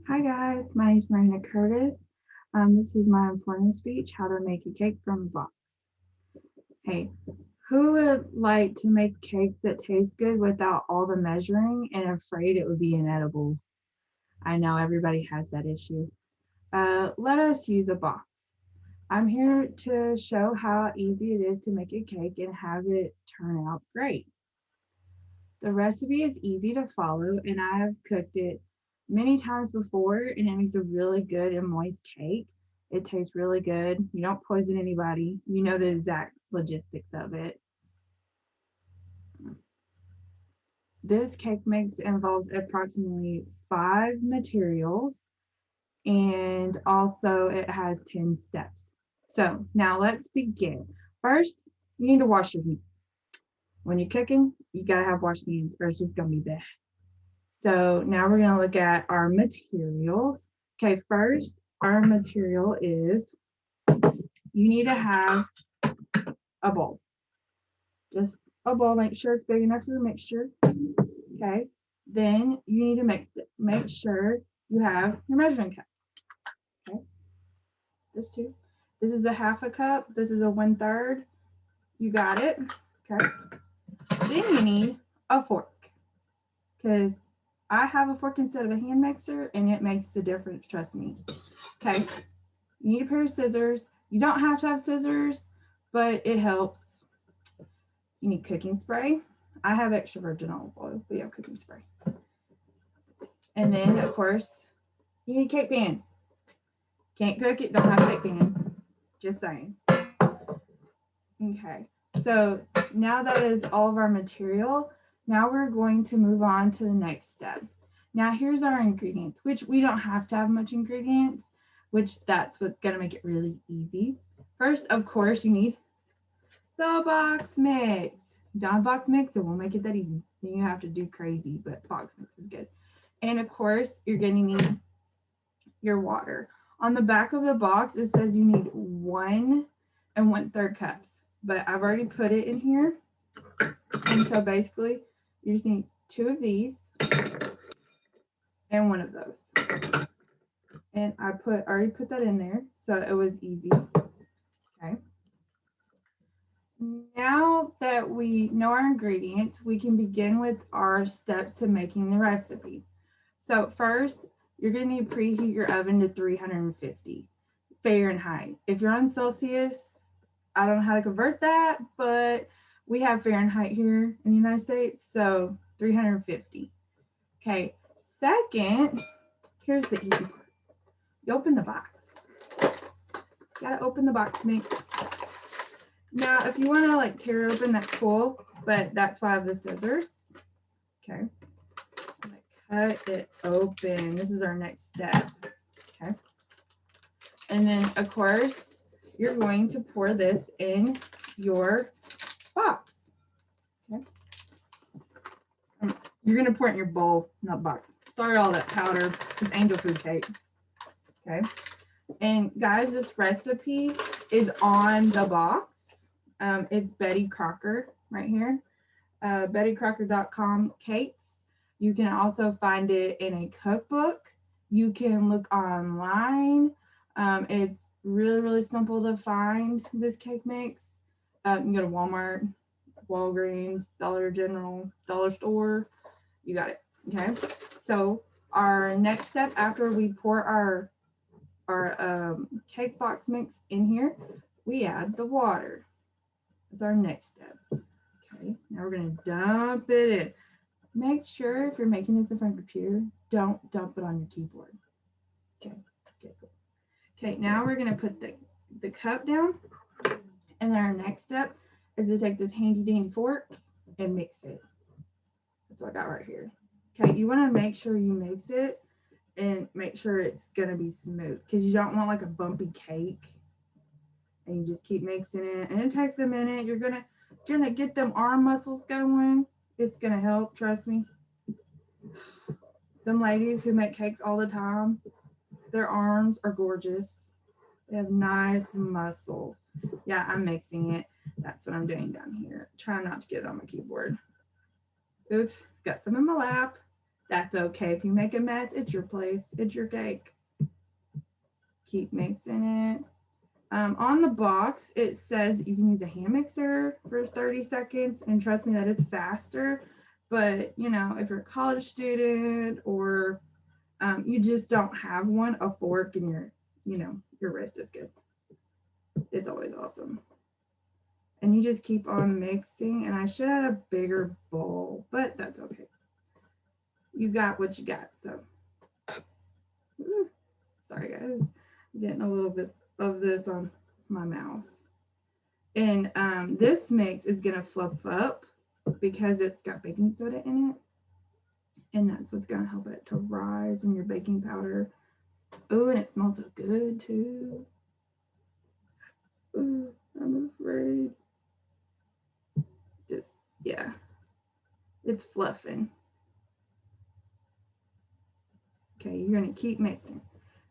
Hi guys, my name is Marina Curtis. This is my important speech, How to Make a Cake from a Box. Hey, who would like to make cakes that taste good without all the measuring and afraid it would be inedible? I know everybody has that issue. Let us use a box. I'm here to show how easy it is to make a cake and have it turn out great. The recipe is easy to follow, and I have cooked it many times before, and it makes a really good and moist cake. It tastes really good. You don't poison anybody. You know the exact logistics of it. This cake mix involves approximately 5 materials, and also it has 10 steps. So now let's begin. First, you need to wash your meat. When you're cooking, you gotta have washed hands, or it's just gonna be bad. So now we're going to look at our materials. Okay, first, our material is you need to have a bowl. Just a bowl, make sure it's big enough for your mixture. Okay, then you need to mix it. Make sure you have your measuring cups. Okay, this too. This is a half a cup. This is a 1/3. You got it. Okay, then you need a fork because I have a fork instead of a hand mixer and it makes the difference, trust me. Okay, you need a pair of scissors. You don't have to have scissors, but it helps. You need cooking spray. I have extra virgin olive oil. We have cooking spray. And then, of course, you need a cake pan. Can't cook it, don't have a cake pan. Just saying. Okay, so now that is all of our material. Now we're going to move on to the next step. Now here's our ingredients, which we don't have to have much ingredients, which that's what's gonna make it really easy. First, of course, you need the box mix. Don't box mix, it won't make it that easy. Then you have to do crazy, but box mix is good. And of course, you're gonna need your water. On the back of the box, it says you need 1 1/3 cups, but I've already put it in here. And so basically, you just need 2 of these and 1 of those. And I already put that in there, so it was easy. Okay. Now that we know our ingredients, we can begin with our steps to making the recipe. So first, you're going to need to preheat your oven to 350 Fahrenheit. If you're on Celsius, I don't know how to convert that, but we have Fahrenheit here in the United States, so 350. Okay, second, here's the easy part. You open the box. You gotta open the box mix. Now, if you want to like tear it open, that's cool, but that's why I have the scissors. Okay, cut it open. This is our next step. Okay, and then of course you're going to pour this in your box. Okay, you're gonna pour it in your bowl, not box. Sorry, all that powder. It's angel food cake. Okay, and guys, this recipe is on the box. It's Betty Crocker right here. BettyCrocker.com cakes. You can also find it in a cookbook. You can look online. It's really, really simple to find this cake mix. You can go to Walmart, Walgreens, Dollar General, Dollar Store. You got it. Okay. So our next step after we pour our cake box mix in here, we add the water. That's our next step. Okay, now we're gonna dump it in. Make sure if you're making this in front of your computer, don't dump it on your keyboard. Okay, okay, cool. Okay, now we're gonna put the cup down, and then our next step is to take this handy dandy fork and mix it. That's what I got right here. Okay, you want to make sure you mix it and make sure it's gonna be smooth because you don't want like a bumpy cake. And you just keep mixing it, and it takes a minute. You're gonna get them arm muscles going. It's gonna help, trust me. Them ladies who make cakes all the time, their arms are gorgeous. They have nice muscles. Yeah, I'm mixing it. That's what I'm doing down here. Trying not to get it on my keyboard. Oops, got some in my lap. That's okay. If you make a mess, it's your place. It's your cake. Keep mixing it. On the box, it says you can use a hand mixer for 30 seconds, and trust me that it's faster. But, you know, if you're a college student or you just don't have one, a fork and your wrist is good. It's always awesome. And you just keep on mixing, and I should have a bigger bowl, but that's okay. You got what you got. So, sorry guys, getting a little bit of this on my mouse. And this mix is gonna fluff up because it's got baking soda in it, and that's what's gonna help it to rise in your baking powder. Oh, and it smells so good too. Ooh, I'm afraid. Just yeah, it's fluffing. Okay, you're gonna keep mixing.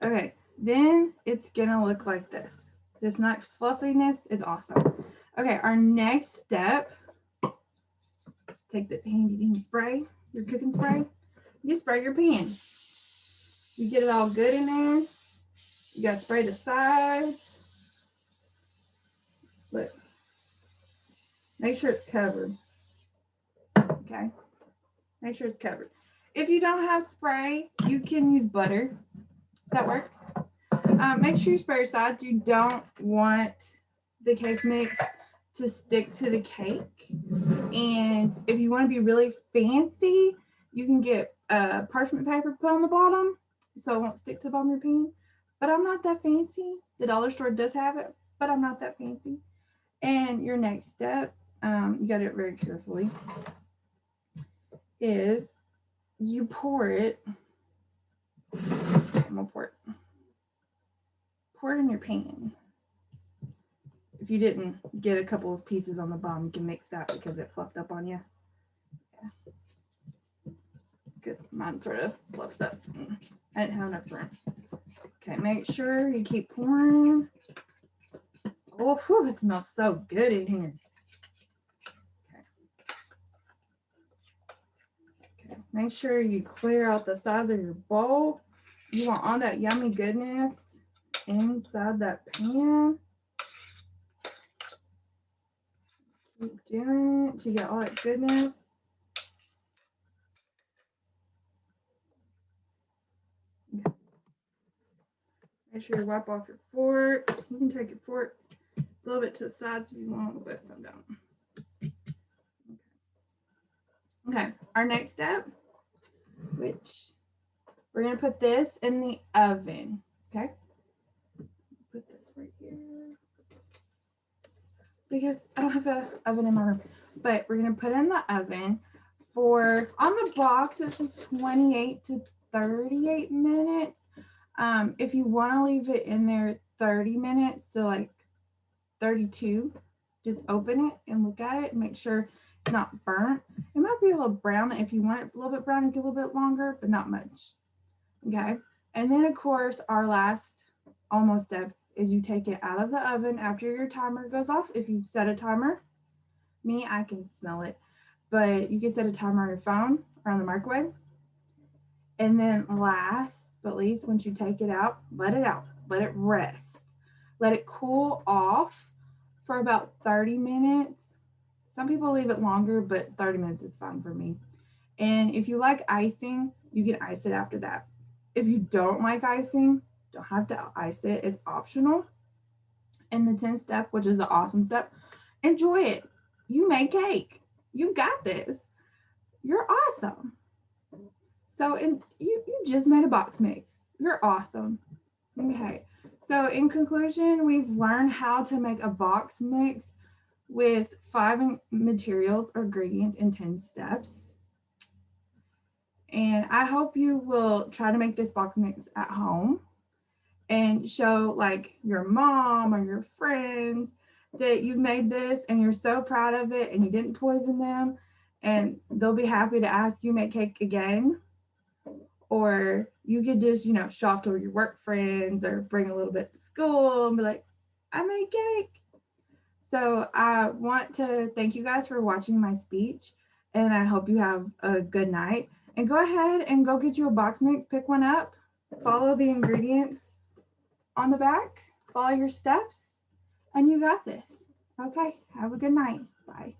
Okay, then it's gonna look like this. This nice fluffiness is awesome. Okay, our next step, take this handy dandy spray, your cooking spray. You spray your pan. You get it all good in there. You gotta spray the sides. Look, make sure it's covered. Okay, make sure it's covered. If you don't have spray, you can use butter. That works. Make sure you spray your sides. You don't want the cake mix to stick to the cake. And if you want to be really fancy, you can get parchment paper put on the bottom so it won't stick to the bottom of your pan. But I'm not that fancy. The dollar store does have it, but I'm not that fancy. And your next step, you got to do it very carefully, is you pour it. I'm going to pour it. Pour it in your pan. If you didn't get a couple of pieces on the bottom, you can mix that because it fluffed up on you. Because mine sort of fluffed up. I didn't have enough room. Okay, make sure you keep pouring. Oh, whew, it smells so good in here. Okay, make sure you clear out the sides of your bowl. You want all that yummy goodness inside that pan. Keep doing it till you get all that goodness. Okay. Make sure you wipe off your fork. You can take your fork a little bit to the sides if you want, but some don't. Okay, our next step, which we're gonna put this in the oven. Okay, put this right here because I don't have an oven in my room, but we're gonna put it in the oven for, on the box it says 28 to 38 minutes. If you want to leave it in there 30 minutes to like 32, just open it and look at it and make sure it's not burnt. It might be a little brown. If you want it a little bit brown, get a little bit longer, but not much. Okay. And then of course, our last almost step is you take it out of the oven after your timer goes off. If you've set a timer, me, I can smell it, but you can set a timer on your phone or on the microwave. And then last but least, once you take it out, let it rest, let it cool off for about 30 minutes. Some people leave it longer, but 30 minutes is fine for me. And if you like icing, you can ice it after that. If you don't like icing, don't have to ice it. It's optional. And the 10th step, which is the awesome step, enjoy it. You make cake. You got this. You're awesome. So, and you just made a box mix. You're awesome. Okay. So in conclusion, we've learned how to make a box mix with 5 materials or ingredients in 10 steps. And I hope you will try to make this box mix at home and show like your mom or your friends that you've made this and you're so proud of it and you didn't poison them, and they'll be happy to ask you make cake again. Or you could just, show off to your work friends or bring a little bit to school and be like, I made cake. So I want to thank you guys for watching my speech, and I hope you have a good night. And go ahead and go get you a box mix, pick one up, follow the ingredients on the back, follow your steps, and you got this. Okay, have a good night. Bye.